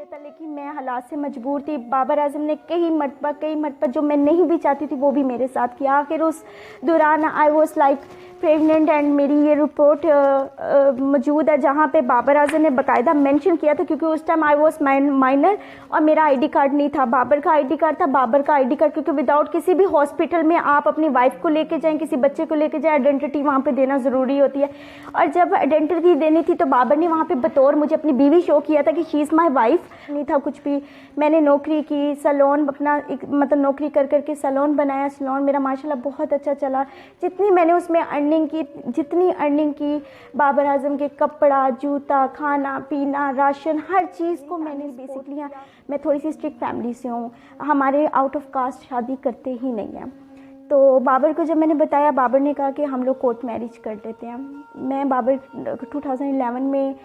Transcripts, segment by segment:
था, लेकिन मैं हालात से मजबूर थी। बाबर आजम ने कई मरतबा जो मैं नहीं भी चाहती थी वो भी मेरे साथ किया। आखिर उस दौरान I was like pregnant and मेरी ये रिपोर्ट मौजूद है जहाँ पे बाबर आजम ने बाकायदा मेंशन किया था, क्योंकि उस टाइम आई वॉज माइनर और मेरा आईडी कार्ड नहीं था। बाबर का आईडी कार्ड था। बाबर का आईडी कार्ड क्योंकि विदाउट किसी भी हॉस्पिटल में आप अपनी वाइफ को लेके जाएं, किसी बच्चे को लेके जाएं, आइडेंटिटी वहाँ पे देना ज़रूरी होती है। और जब आइडेंटिटी देनी थी तो बाबर ने वहाँ पे बतौर मुझे अपनी बीवी शो किया था कि शी इज़ माई वाइफ। नहीं था कुछ भी। मैंने नौकरी की, सैलून अपना मतलब नौकरी कर करके सैलून बनाया। सैलून मेरा माशाल्लाह बहुत अच्छा चला। जितनी मैंने उसमें जितनी अर्निंग की, बाबर आजम के कपड़ा, जूता, खाना पीना, राशन, हर चीज़ को मैंने बेसिकली, मैं थोड़ी सी स्ट्रिक्ट फैमिली से हूँ, हमारे आउट ऑफ कास्ट शादी करते ही नहीं हैं। तो बाबर को जब मैंने बताया, बाबर ने कहा कि हम लोग कोर्ट मैरिज कर लेते हैं। मैं बाबर 2011 में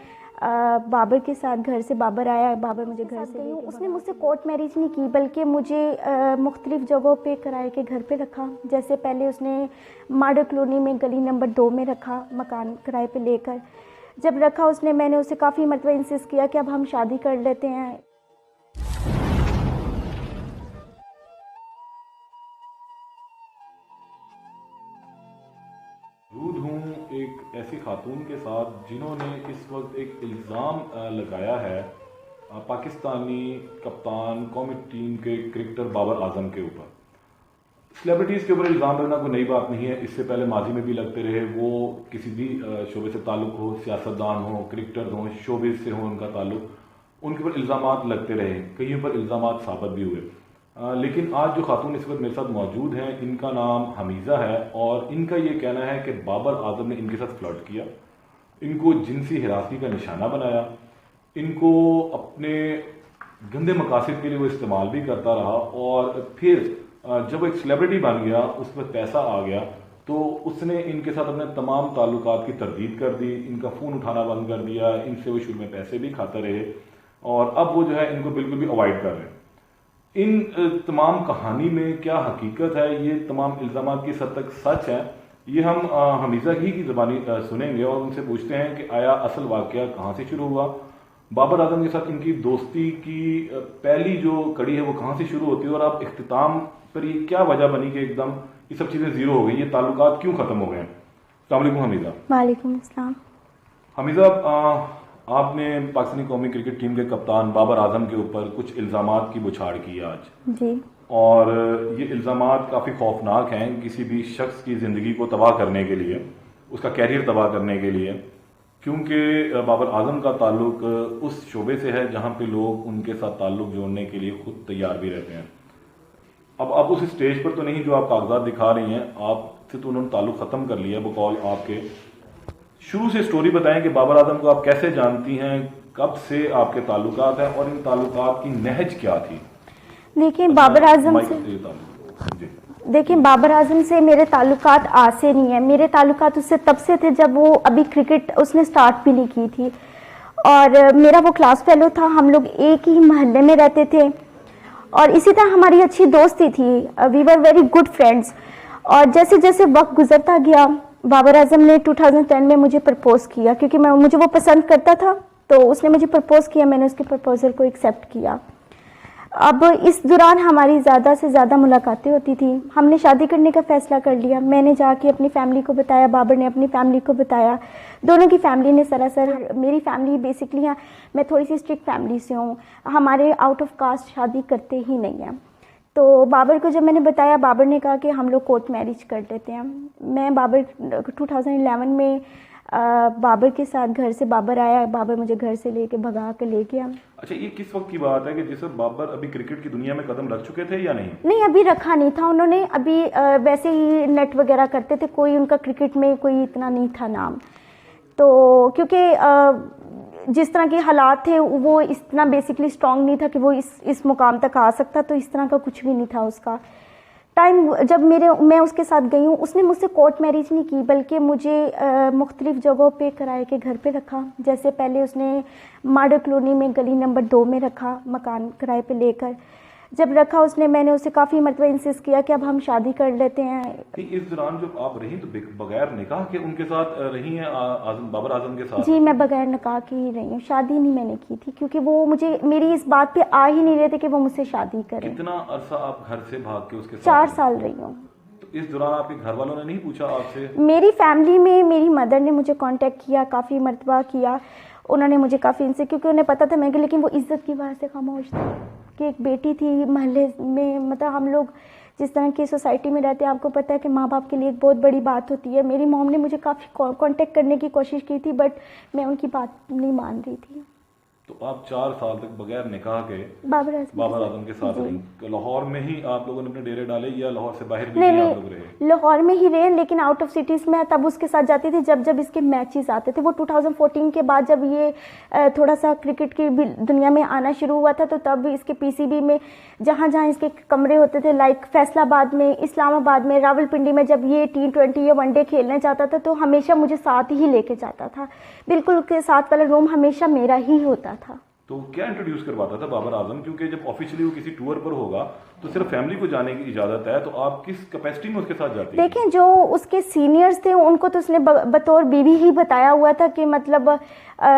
बाबर के साथ घर से बाबर आया। बाबर मुझे घर से गई। उसने मुझसे कोर्ट मैरिज नहीं की, बल्कि मुझे मुख्तलिफ़ जगहों पे किराए के घर पे रखा। जैसे पहले उसने मॉडल कॉलोनी में गली नंबर 2 में रखा, मकान किराए पे लेकर। जब रखा मैंने उसे काफ़ी मरतबा इंसिस्ट किया कि अब हम शादी कर लेते हैं। मौजूद हूँ एक ऐसी खातून के साथ जिन्होंने इस वक्त एक इल्ज़ाम लगाया है पाकिस्तानी कप्तान कौमी टीम के क्रिकेटर बाबर आजम के ऊपर। सेलिब्रिटीज़ के ऊपर इल्ज़ाम लगना कोई नई बात नहीं है, इससे पहले माजी में भी लगते रहे। वो किसी भी शोबे से ताल्लुक़ हो, सियासतदान हो, क्रिकेटर हों, शोबिज़ से हो उनका ताल्लुक़, उनके ऊपर इल्ज़ाम लगते रहे, कईयों पर इल्ज़ाम साबित भी हुए। लेकिन आज जो खातून इस वक्त मेरे साथ मौजूद हैं, इनका नाम हमीज़ा है और इनका ये कहना है कि बाबर आजम ने इनके साथ फ्लर्ट किया, इनको जिनसी हिरासती का निशाना बनाया, इनको अपने गंदे मकासद के लिए वो इस्तेमाल भी करता रहा। और फिर जब वो एक सेलिब्रिटी बन गया, उस पर पैसा आ गया, तो उसने इनके साथ अपने तमाम ताल्लुकात की तरदीद कर दी, इनका फ़ोन उठाना बंद कर दिया, इनसे वो शुरू में पैसे भी खाते रहे और अब वो जो है इनको बिल्कुल भी अवॉइड कर रहे हैं। इन तमाम कहानी में क्या हकीकत है, ये तमाम इल्ज़ाम किस हद तक सच है, ये हम हमीज़ा ही की ज़बानी सुनेंगे और उनसे पूछते हैं कि आया असल वाक़या कहाँ से शुरू हुआ, बाबर आजम के साथ इनकी दोस्ती की पहली जो कड़ी है वो कहाँ से शुरू होती है और अब इख्तिताम पर ये क्या वजह बनी कि एकदम ये सब चीज़ें ज़ीरो हो गई, ये ताल्लुकात क्यों ख़त्म हो गए हैं। अस्सलाम वालेकुम हमीज़ा। वालेकुम अस्सलाम। हमीज़ा, आपने पाकिस्तानी कौमी क्रिकेट टीम के कप्तान बाबर आजम के ऊपर कुछ इल्ज़ामात की बुछाड़ की आज जी, और ये इल्ज़ामात काफ़ी खौफनाक हैं किसी भी शख्स की ज़िंदगी को तबाह करने के लिए, उसका कैरियर तबाह करने के लिए, क्योंकि बाबर आजम का ताल्लुक उस शोबे से है जहाँ पे लोग उनके साथ ताल्लुक जोड़ने के लिए खुद तैयार भी रहते हैं। अब आप उस स्टेज पर तो नहीं जो आप कागजात दिखा रही हैं, आपसे तो उन्होंने ताल्लुक ख़त्म कर लिया बकौल आपके। शुरू से स्टोरी बताएं कि बाबर आजम को आप कैसे जानती हैं, कब से आपके ताल्लुकात हैं और इन ताल्लुकात की नहज क्या थी। देखिए बाबर आजम से मेरे ताल्लुकात आज से नहीं है। मेरे ताल्लुकात उससे तब से थे जब वो अभी क्रिकेट उसने स्टार्ट भी नहीं की थी और मेरा वो क्लास फेलो था। हम लोग एक ही मोहल्ले में रहते थे और इसी तरह हमारी अच्छी दोस्ती थी। We were very good friends. और जैसे जैसे वक्त गुजरता गया, बाबर आजम ने 2010 में मुझे प्रपोज किया, क्योंकि मुझे वो पसंद करता था, तो उसने मुझे प्रपोज किया। मैंने उसके प्रपोजल को एक्सेप्ट किया। अब इस दौरान हमारी ज़्यादा से ज़्यादा मुलाकातें होती थी। हमने शादी करने का फ़ैसला कर लिया। मैंने जाके अपनी फैमिली को बताया, बाबर ने अपनी फैमिली को बताया। दोनों की फैमिली ने सरासर, मेरी फैमिली बेसिकली, मैं थोड़ी सी स्ट्रिक्ट फैमिली से हूँ, हमारे आउट ऑफ कास्ट शादी करते ही नहीं हैं। तो बाबर को जब मैंने बताया, बाबर ने कहा कि हम लोग कोर्ट मैरिज कर लेते हैं। मैं बाबर 2011 में बाबर के साथ घर से बाबर आया। बाबर मुझे घर से भगा के ले गया। अच्छा, ये किस वक्त की बात है कि जिस वक्त बाबर अभी क्रिकेट की दुनिया में कदम रख चुके थे या नहीं? नहीं, अभी रखा नहीं था उन्होंने। अभी वैसे ही नेट वगैरह करते थे, कोई उनका क्रिकेट में कोई इतना नहीं था नाम। तो क्योंकि जिस तरह के हालात थे वो इतना बेसिकली स्ट्रांग नहीं था कि वो इस मुकाम तक आ सकता, तो इस तरह का कुछ भी नहीं था उसका टाइम। जब मैं उसके साथ गई हूँ, उसने मुझसे कोर्ट मैरिज नहीं की, बल्कि मुझे मुख्तलिफ़ जगहों पे किराए के घर पे रखा। जैसे पहले उसने मॉडल कॉलोनी में गली नंबर 2 में रखा, मकान किराए पे लेकर। जब रखा उसने, मैंने उसे काफ़ी मरतबा इंसिस्ट किया कि अब हम शादी कर लेते हैं। इस दौरान जब आप रही तो बगैर निकाह के उनके साथ रही हैं बाबर आजम के साथ? जी, मैं बगैर निकाह की ही रही हूँ, शादी नहीं मैंने की थी, क्योंकि वो मुझे मेरी इस बात पे आ ही नहीं रहे थे कि वो मुझसे शादी करें। कितना अरसा आप घर से भाग के उसके साथ? 4 साल रही हूँ। तो इस दौरान आपके घर वालों ने नहीं पूछा आपसे? मेरी फैमिली में मेरी मदर ने मुझे कांटेक्ट किया, काफ़ी मरतबा किया, उन्होंने मुझे काफ़ी इनसे, क्योंकि उन्हें पता था मैं कि, लेकिन वो इज्जत की वजह से खामोश थी कि एक बेटी थी महल्ले में, मतलब हम लोग जिस तरह की सोसाइटी में रहते हैं, आपको पता है कि माँ बाप के लिए एक बहुत बड़ी बात होती है। मेरी मॉम ने मुझे काफ़ी कांटेक्ट करने की कोशिश की थी, बट मैं उनकी बात नहीं मान रही थी। तो आप 4 साल तक बगैर निकाह के बाबर आजम के साथ रही। तो लाहौर में ही आप लोगों ने अपने डेरे डाले या लाहौर से बाहर भी नहीं, आप लोग रहे? लाहौर में ही रहे, लेकिन आउट ऑफ सिटीज़ में तब उसके साथ जाती थी जब जब इसके मैचेस आते थे। वो 2014 के बाद जब ये थोड़ा सा क्रिकेट की भी दुनिया में आना शुरू हुआ था, तो तब इसके पीसीबी में जहाँ जहाँ इसके कमरे होते थे, लाइक फैसलाबाद में, इस्लामाबाद में, रावलपिंडी में, जब ये T20 या वनडे खेलने जाता था तो हमेशा मुझे साथ ही लेके जाता था। बिल्कुल के साथ वाला रूम हमेशा मेरा ही होता था। तो क्या इंट्रोड्यूस करवाता था बाबर आजम? क्योंकि जब ऑफिशियली वो किसी टूर पर होगा तो सिर्फ फैमिली को जाने की इजाजत है, तो आप किस कैपेसिटी में उसके साथ जाती हैं? देखें, जो उसके सीनियर्स थे उनको तो उसने बतौर बीवी ही बताया हुआ था कि मतलब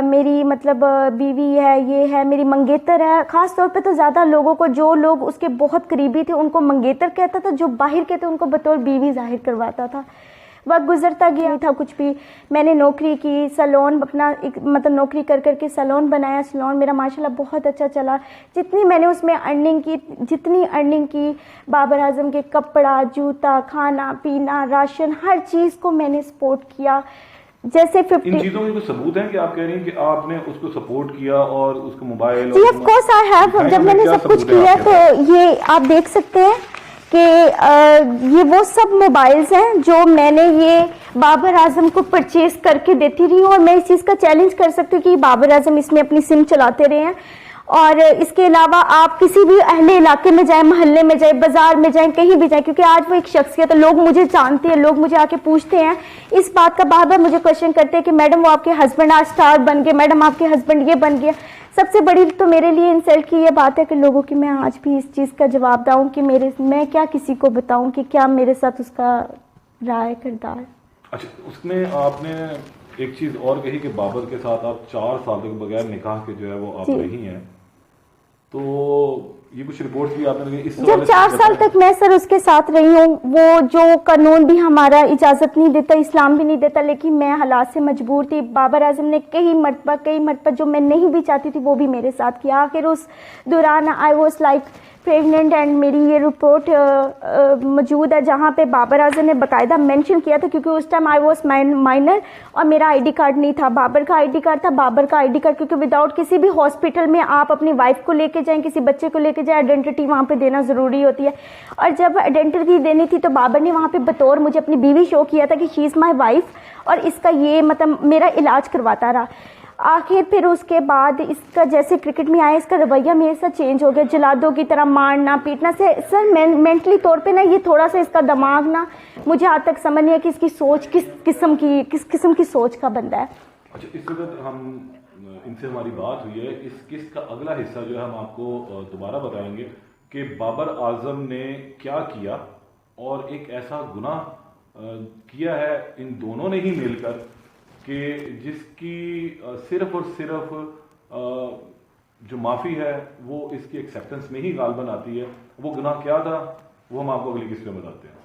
मेरी मतलब बीवी है, ये है, मेरी मंगेतर है। ख़ास तौर पे तो ज़्यादा लोगों को, जो लोग उसके बहुत करीबी थे उनको मंगेतर कहता था, जो बाहर के थे उनको बतौर बीवी जाहिर करवाता था। वक्त गुजरता गया था, कुछ भी मैंने नौकरी की, सैलून अपना एक मतलब नौकरी कर करके सैलून बनाया। सैलून मेरा माशाल्लाह बहुत अच्छा चला। जितनी मैंने उसमें जितनी अर्निंग की, बाबर आजम के कपड़ा, जूता, खाना पीना, राशन, हर चीज़ को मैंने सपोर्ट किया। जैसे 50 इन चीजों के कुछ सबूत हैं कि आप कह रही हैं कि आपने उसको सपोर्ट किया और उसको मोबाइल? जी, ऑफ कोर्स आई हैव। जब मैंने सब कुछ किया तो ये आप देख सकते हैं कि ये वो सब मोबाइल्स हैं जो मैंने ये बाबर आजम को परचेज करके देती रही हूँ, और मैं इस चीज़ का चैलेंज कर सकती हूँ कि बाबर आजम इसमें अपनी सिम चलाते रहे हैं। और इसके अलावा आप किसी भी अहले इलाके में जाएं, मोहल्ले में जाएं, बाजार में जाएं, कहीं भी जाएं, क्योंकि आज वो एक शख्सियत है, लोग मुझे जानते हैं, लोग मुझे आके पूछते हैं इस बात का, बार बार मुझे क्वेश्चन करते हैं कि मैडम वो आपके हस्बैंड आज स्टार बन गए, मैडम आपके हस्बैंड ये बन गया। सबसे बड़ी तो मेरे लिए इंसल्ट की ये बात है कि लोगों की मैं आज भी इस चीज़ का जवाब दूँ कि मैं क्या किसी को बताऊँ कि क्या मेरे साथ उसका राय किरदार। अच्छा, उसमें आपने एक चीज़ और कही कि बाबर के साथ आप 4 साल तक बगैर निकाह के जो है वो आप रही हैं, तो ये कुछ रिपोर्ट भी आपने इस जब 4 साल तक मैं सर उसके साथ रही हूँ, वो जो कानून भी हमारा इजाज़त नहीं देता, इस्लाम भी नहीं देता, लेकिन मैं हालात से मजबूर थी। बाबर आजम ने कई मरतबा जो मैं नहीं भी चाहती थी वो भी मेरे साथ किया। आखिर उस दौरान I was like pregnant, and मेरी ये रिपोर्ट मौजूद है जहाँ पे बाबर आजम ने बाकायदा मेंशन किया था, क्योंकि उस टाइम आई वॉज माइनर और मेरा आईडी कार्ड नहीं था, बाबर का आईडी कार्ड था। बाबर का आईडी कार्ड, क्योंकि विदाउट किसी भी हॉस्पिटल में आप अपनी वाइफ को लेके जाएं, किसी बच्चे को लेके जाएं, आइडेंटिटी वहाँ पे देना ज़रूरी होती है। और जब आइडेंटिटी देनी थी तो बाबर ने वहाँ पे बतौर मुझे अपनी बीवी शो किया था कि शी इज़ माई वाइफ, और इसका ये मतलब मेरा इलाज करवाता रहा। आखिर फिर उसके बाद इसका जैसे क्रिकेट में आया, इसका रवैया मेरे साथ चेंज हो गया, जलादों की तरह मारना पीटना से। सर मेंटली तौर पे ना ये थोड़ा सा इसका दिमाग ना, मुझे आज तक समझ नहीं है कि इसकी सोच किस किस्म की सोच का बंदा है। अच्छा, इस वक्त हम इनसे हमारी बात हुई है, इस किस्त का अगला हिस्सा जो है हम आपको दोबारा बताएंगे कि बाबर आजम ने क्या किया और एक ऐसा गुनाह किया है इन दोनों ने ही मिलकर कि जिसकी सिर्फ और सिर्फ जो माफ़ी है वो इसकी एक्सेप्टेंस में ही गालबन आती है। वो गुनाह क्या था वो हम आपको अगली किस्त में बताते हैं।